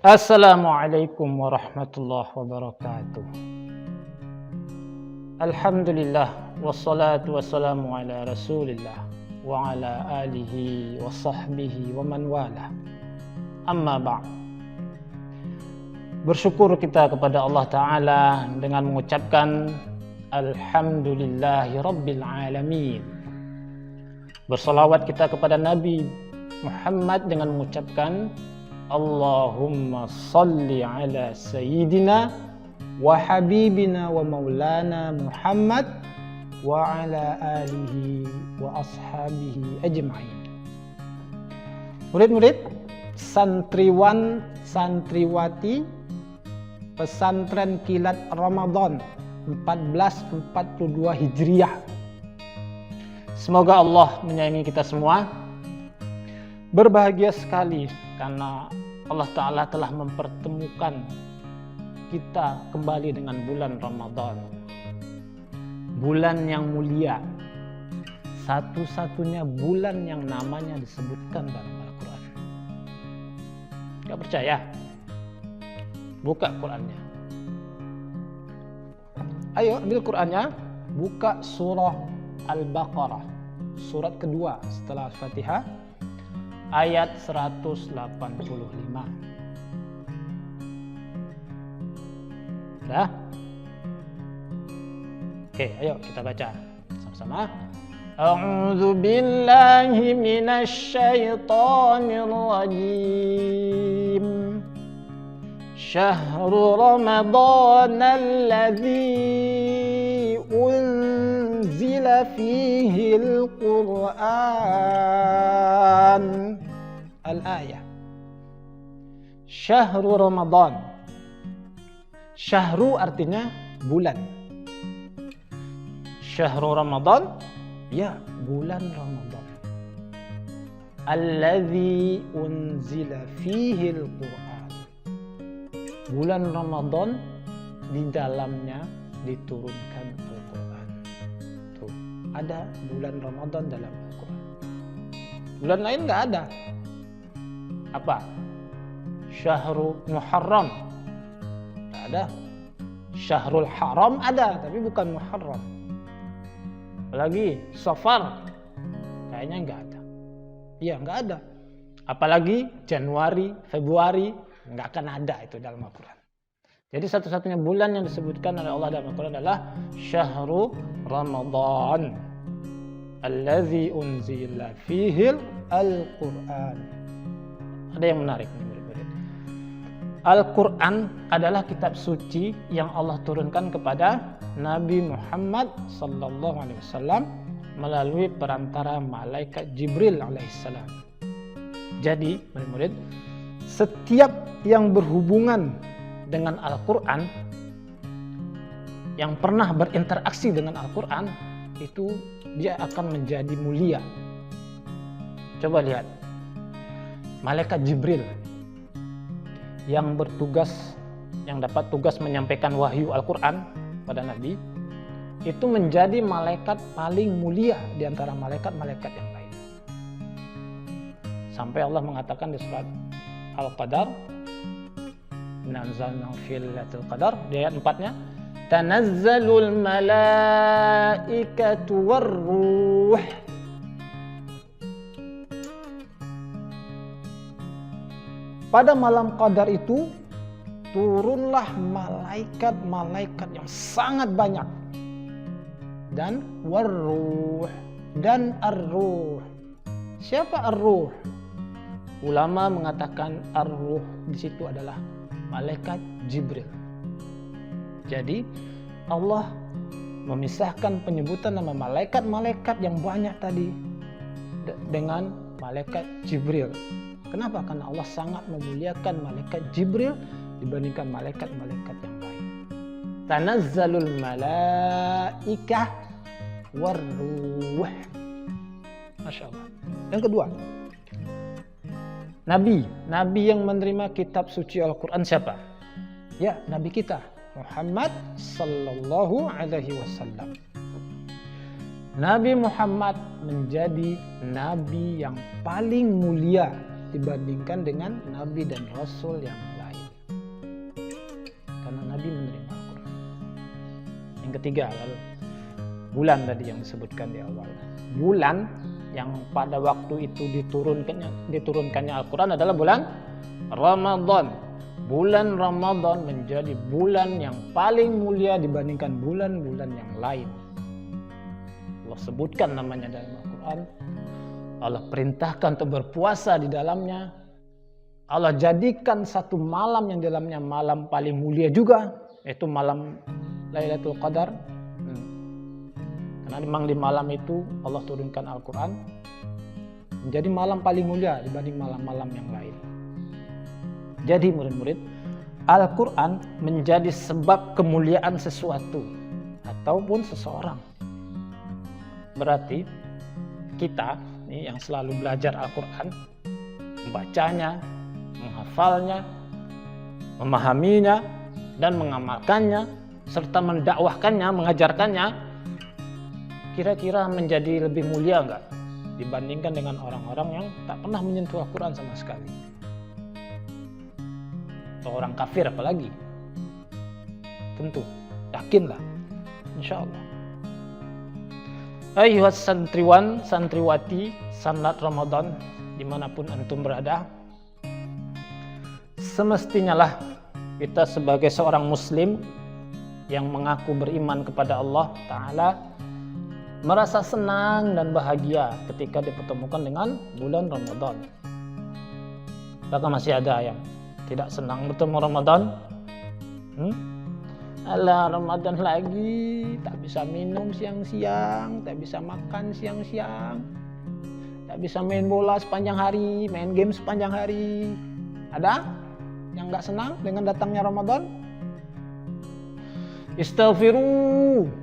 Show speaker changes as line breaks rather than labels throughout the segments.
Assalamualaikum warahmatullahi wabarakatuh. Alhamdulillah wassalatu wassalamu ala Rasulillah wa ala alihi wa sahbihi wa man wala. Amma ba'd. Bersyukur kita kepada Allah Ta'ala dengan mengucapkan Alhamdulillahi Rabbil Alamin. Bersalawat kita kepada Nabi Muhammad dengan mengucapkan Allahumma salli ala sayyidina wa habibina wa maulana Muhammad wa ala alihi wa ashabihi ajma'in. Murid-murid, santriwan, santriwati Pesantren Kilat Ramadan 1442 Hijriah. Semoga Allah menyayangi kita semua. Berbahagia sekali karena Allah Ta'ala telah mempertemukan kita kembali dengan bulan Ramadan. Bulan yang mulia. Satu-satunya bulan yang namanya disebutkan dalam Al-Quran. Gak percaya? Buka Qurannya. Ayo ambil Qurannya. Buka surah Al-Baqarah. Surat kedua setelah Al-Fatihah. Ayat 185. Sudah? Oke, ayo kita baca sama-sama. A'udzu billahi minasy syaithanir rajim. Syahrul Ramadan alladzi unzila fihi al-Qur'an. Al-ayah. Syahrul Ramadan. Syahru artinya bulan. Syahrul Ramadan, ya, bulan Ramadan. Alladzi unzila fihi al-Qur'an. Bulan Ramadan di dalamnya diturunkan Al-Quran. Tuh, ada bulan Ramadan dalam Al-Quran. Bulan lain nggak ada. Apa? Syahrul Muharram. Nggak ada. Syahrul Haram ada, tapi bukan Muharram. Apalagi Safar. Kayaknya nggak ada. Iya, nggak ada. Apalagi Januari, Februari, nggak akan ada itu dalam Al-Quran. Jadi satu-satunya bulan yang disebutkan oleh Allah dalam Al-Quran adalah Syahrul Ramadan alladzi unzila fihi al-Quran. Ada yang menarik nih murid-murid. Al-Quran adalah kitab suci yang Allah turunkan kepada Nabi Muhammad sallallahu alaihi wasallam melalui perantara malaikat Jibril alaihissalam. Jadi murid-murid, setiap yang berhubungan dengan Al-Quran, yang pernah berinteraksi dengan Al-Quran, itu dia akan menjadi mulia. Coba lihat, malaikat Jibril yang bertugas, yang dapat tugas menyampaikan wahyu Al-Quran pada Nabi, itu menjadi malaikat paling mulia di antara malaikat-malaikat yang lain. Sampai Allah mengatakan di surat Al-Qadar, Nanzalna fil Lailatul Qadar, di ayat 4-nya, Tanazzalul malaikatu warruh. Pada malam Qadar itu turunlah malaikat-malaikat yang sangat banyak, dan warruh, dan ar-ruh. Siapa ar-ruh? Ulama mengatakan ar-ruh di situ adalah malaikat Jibril. Jadi Allah memisahkan penyebutan nama malaikat-malaikat yang banyak tadi dengan malaikat Jibril. Kenapa? Karena Allah sangat memuliakan malaikat Jibril dibandingkan malaikat-malaikat yang lain. Tanazzalul malaikah warruh. Masya Allah. Yang kedua, Nabi yang menerima kitab suci Al-Quran siapa? Ya, Nabi kita Muhammad sallallahu alaihi wasallam. Nabi Muhammad menjadi nabi yang paling mulia dibandingkan dengan nabi dan rasul yang lain. Yang ketiga, lalu bulan tadi yang disebutkan di awal. Bulan yang pada waktu itu diturunkannya Al-Quran adalah bulan Ramadan. Bulan Ramadan menjadi bulan yang paling mulia dibandingkan bulan-bulan yang lain. Allah sebutkan namanya dalam Al-Quran. Allah perintahkan untuk berpuasa di dalamnya. Allah jadikan satu malam yang di dalamnya malam paling mulia juga, yaitu malam Lailatul Qadar. Karena memang di malam itu Allah turunkan Al-Quran menjadi malam paling mulia dibanding malam-malam yang lain. Jadi murid-murid, Al-Quran menjadi sebab kemuliaan sesuatu ataupun seseorang. Berarti kita nih yang selalu belajar Al-Quran, membacanya, menghafalnya, memahaminya, dan mengamalkannya, serta mendakwahkannya, mengajarkannya, kira-kira menjadi lebih mulia enggak dibandingkan dengan orang-orang yang tak pernah menyentuh Al-Quran sama sekali? Atau orang kafir apalagi? Tentu, yakinlah, insya Allah. Ayuhas santriwan, santriwati, sanlat Ramadan, dimanapun antum berada, semestinya lah kita sebagai seorang muslim yang mengaku beriman kepada Allah Ta'ala merasa senang dan bahagia ketika dipertemukan dengan bulan Ramadan. Apakah masih ada yang tidak senang bertemu Ramadan? Alah, Ramadan lagi, tak bisa minum siang-siang, tak bisa makan siang-siang, tak bisa main bola sepanjang hari, main game sepanjang hari. Ada yang gak senang dengan datangnya Ramadan?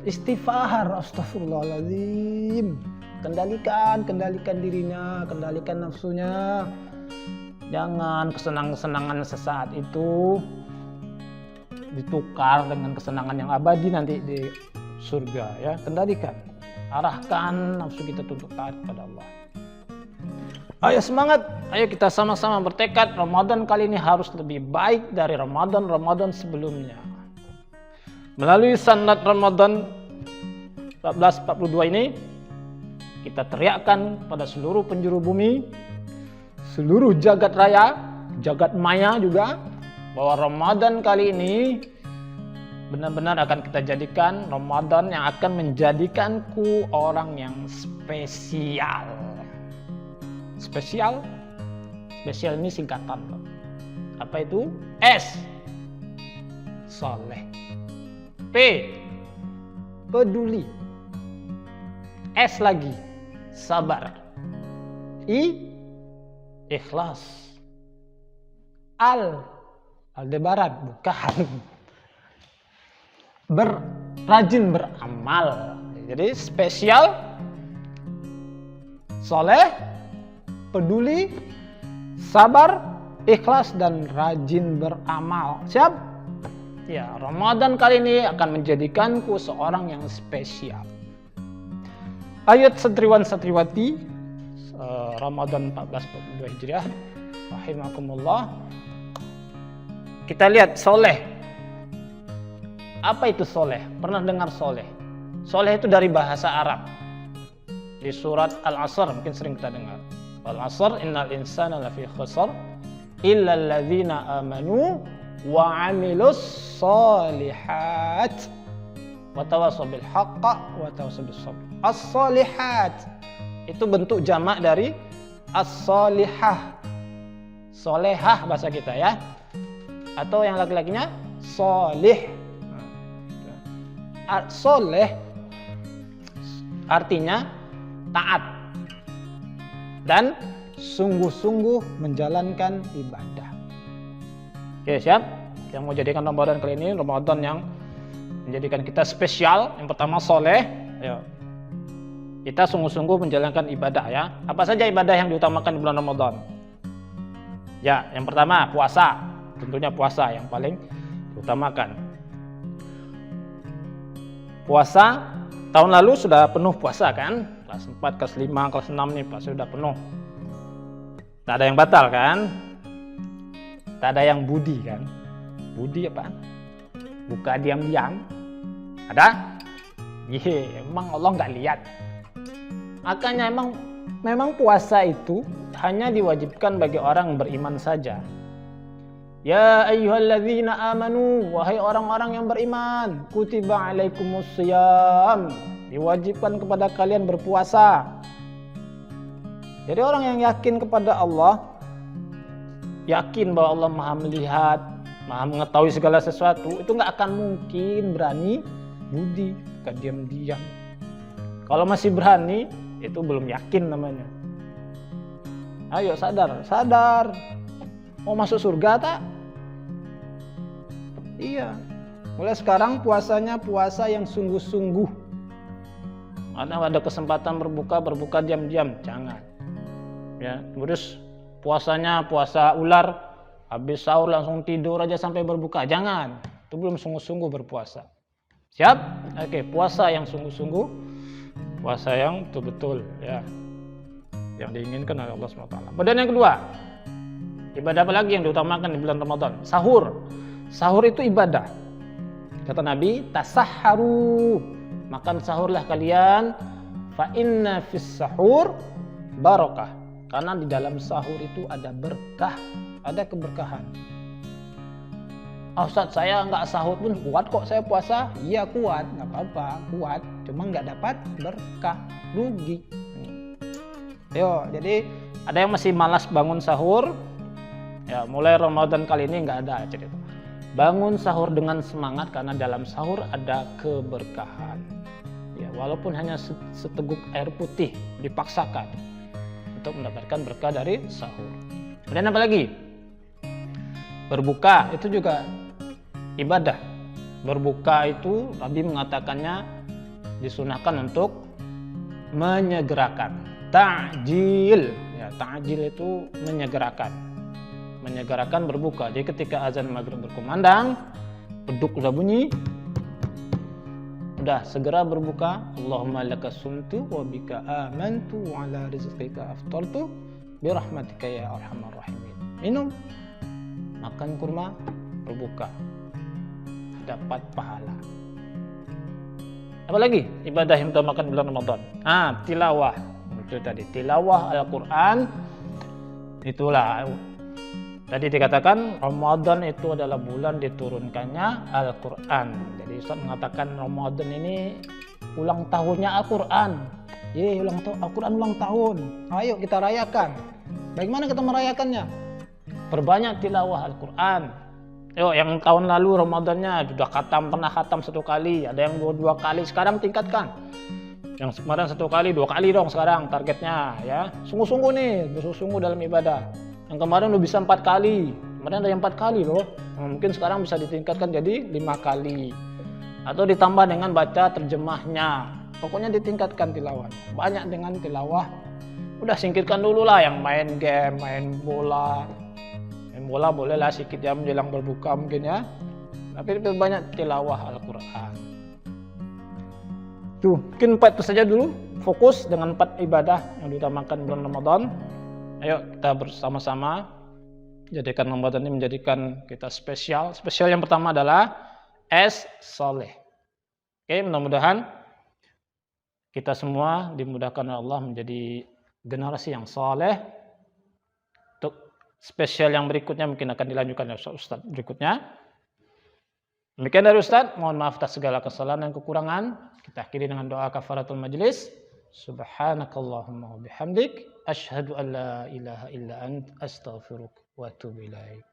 Istighfar, astagfirullahaladzim. Kendalikan dirinya, kendalikan nafsunya. Jangan kesenangan-kesenangan sesaat itu ditukar dengan kesenangan yang abadi nanti di surga, ya. Kendalikan, arahkan nafsu kita untuk taat kepada Allah. Ayo semangat, ayo kita sama-sama bertekad Ramadan kali ini harus lebih baik dari Ramadan sebelumnya. Melalui sanad Ramadan 1442 ini kita teriakkan pada seluruh penjuru bumi, seluruh jagat raya, jagat maya juga, bahwa Ramadan kali ini benar-benar akan kita jadikan Ramadan yang akan menjadikanku orang yang spesial. Spesial ini singkatan. Apa itu? S, soleh. P, peduli. S lagi, sabar. I, ikhlas. Aldebaran, bukan. Rajin beramal. Jadi spesial, soleh, peduli, sabar, ikhlas, dan rajin beramal. Siap? Ya, Ramadan kali ini akan menjadikanku seorang yang spesial. Ayat santriwan santriwati Ramadan 1442 Hijriah, rahimakumullah. Kita lihat soleh. Apa itu soleh? Pernah dengar soleh? Soleh itu dari bahasa Arab. Di surat Al-Asr mungkin sering kita dengar. Al-Asr innal insana lafi khusr illa alladzina amanu wa amilus solihat wa tawassaw bil haqq wa tawassaw bis sabr. As-solihat itu bentuk jamak dari as-solihah. Solehah bahasa kita, ya. Atau yang laki-lakinya solih. Soleh artinya taat dan sungguh-sungguh menjalankan ibadah. Oke, siap? Yang mau jadikan Ramadan kali ini Ramadan yang menjadikan kita spesial. Yang pertama soleh. Ayo, kita sungguh-sungguh menjalankan ibadah, ya. Apa saja ibadah yang diutamakan di bulan Ramadan? Ya, yang pertama puasa. Tentunya puasa yang paling diutamakan. Puasa tahun lalu sudah penuh puasa kan? Kelas 4, kelas 5, kelas 6 nih pasti sudah penuh. Tak ada yang batal kan? Tak ada yang budi kan? Budi apa? Buka diam-diam. Ada? Emang Allah nggak lihat. Makanya memang puasa itu hanya diwajibkan bagi orang beriman saja. Ya ayyuhalladzina amanu, wahai orang-orang yang beriman, kutiba alaikumussyiyam, diwajibkan kepada kalian berpuasa. Jadi orang yang yakin kepada Allah, yakin bahwa Allah Maha melihat, Maha mengetahui segala sesuatu, itu nggak akan mungkin berani budi, bukan diam-diam. Kalau masih berani, itu belum yakin namanya. Ayo sadar. Mau masuk surga tak? Iya. Mulai sekarang puasanya puasa yang sungguh-sungguh. Ada kesempatan berbuka diam-diam, jangan. Ya, terus puasanya puasa ular, habis sahur langsung tidur aja sampai berbuka, jangan. Itu belum sungguh-sungguh berpuasa. Siap? Oke, puasa yang sungguh-sungguh, puasa yang betul-betul, ya, yang diinginkan oleh Allah SWT. Kemudian yang kedua, ibadah apa lagi yang diutamakan di bulan Ramadan? Sahur itu ibadah. Kata Nabi, tasahharu, makan sahurlah kalian, fa inna fis sahur barakah, karena di dalam sahur itu ada berkah, ada keberkahan. Ustaz, saya nggak sahur pun kuat kok saya puasa. Iya kuat, nggak apa-apa, kuat, cuma nggak dapat berkah, rugi. Yo, jadi ada yang masih malas bangun sahur, ya mulai Ramadan kali ini nggak ada cerita. Bangun sahur dengan semangat karena dalam sahur ada keberkahan. Ya, walaupun hanya seteguk air putih dipaksakan untuk mendapatkan berkah dari sahur. Kemudian apa lagi? Berbuka itu juga ibadah. Berbuka itu Nabi mengatakannya disunahkan untuk menyegerakan. Ta'jil, ya, ta'jil itu menyegerakan berbuka. Jadi ketika azan maghrib berkumandang, beduk udah bunyi, udah segera berbuka. Allahumma laka sumtu wa bika amantu wa ala rizqika aftartu bi rahmatika ya arhamar rahimin. Minum, makan kurma, berbuka, dapat pahala. Apa lagi ibadah yang utamakan bulan Ramadan? Tilawah. Itu tadi, tilawah Al-Quran. Itulah tadi dikatakan Ramadan itu adalah bulan diturunkannya Al-Quran. Jadi Ustaz mengatakan Ramadan ini ulang tahunnya Al-Quran. Al-Quran ulang tahun. Ayo kita rayakan. Bagaimana kita merayakannya? Perbanyak tilawah Al-Quran. Yang tahun lalu Ramadannya sudah pernah khatam 1 kali, ada yang 2 kali, sekarang tingkatkan. Yang kemarin 1 kali, 2 kali dong sekarang targetnya, ya. Sungguh-sungguh nih, bersungguh-sungguh dalam ibadah. Yang kemarin udah bisa 4 kali, kemarin ada yang 4 kali loh. Mungkin sekarang bisa ditingkatkan jadi 5 kali. Atau ditambah dengan baca terjemahnya. Pokoknya ditingkatkan tilawahnya. Banyak dengan tilawah. Udah singkirkan dulu lah yang main game, main bola. Main bola bolehlah sedikit ya menjelang berbuka mungkin ya. Tapi lebih banyak tilawah Al-Quran. Tuh, mungkin 4 itu saja dulu. Fokus dengan 4 ibadah yang diutamakan bulan Ramadan. Ayo kita bersama-sama jadikan Ramadan ini menjadikan kita spesial. Spesial yang pertama adalah soleh. Oke, mudah-mudahan kita semua dimudahkan oleh Allah menjadi generasi yang soleh. Untuk spesial yang berikutnya mungkin akan dilanjutkan oleh Ustaz berikutnya. Demikian dari Ustaz, mohon maaf atas segala kesalahan dan kekurangan. Kita akhiri dengan doa kafaratul majlis. Subhanakallahumma wa bihamdik, asyhadu an la ilaha illa ant, astaghfiruka wa atubu ilaik.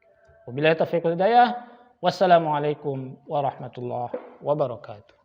Wabillahi taufiq wal hidayah. Wassalamualaikum warahmatullahi wabarakatuh.